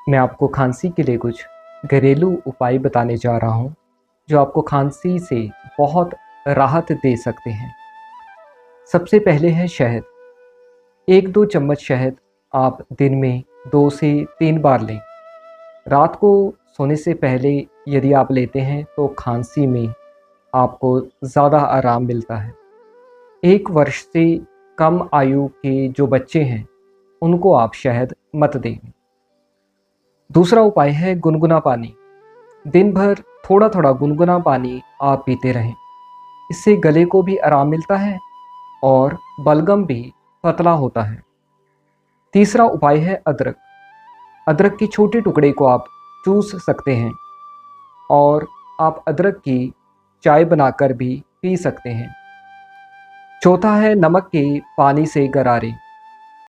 मैं आपको खांसी के लिए कुछ घरेलू उपाय बताने जा रहा हूँ, जो आपको खांसी से बहुत राहत दे सकते हैं। सबसे पहले है शहद। 1-2 चम्मच शहद आप दिन में 2 से 3 बार लें। रात को सोने से पहले यदि आप लेते हैं तो खांसी में आपको ज़्यादा आराम मिलता है। 1 वर्ष से कम आयु के जो बच्चे हैं, उनको आप शहद मत दें। दूसरा उपाय है गुनगुना पानी। दिन भर थोड़ा-थोड़ा गुनगुना पानी आप पीते रहें। इससे गले को भी आराम मिलता है और बलगम भी पतला होता है। तीसरा उपाय है अदरक। अदरक के छोटे टुकड़े को आप चूस सकते हैं और आप अदरक की चाय बनाकर भी पी सकते हैं। चौथा है नमक के पानी से गरारे।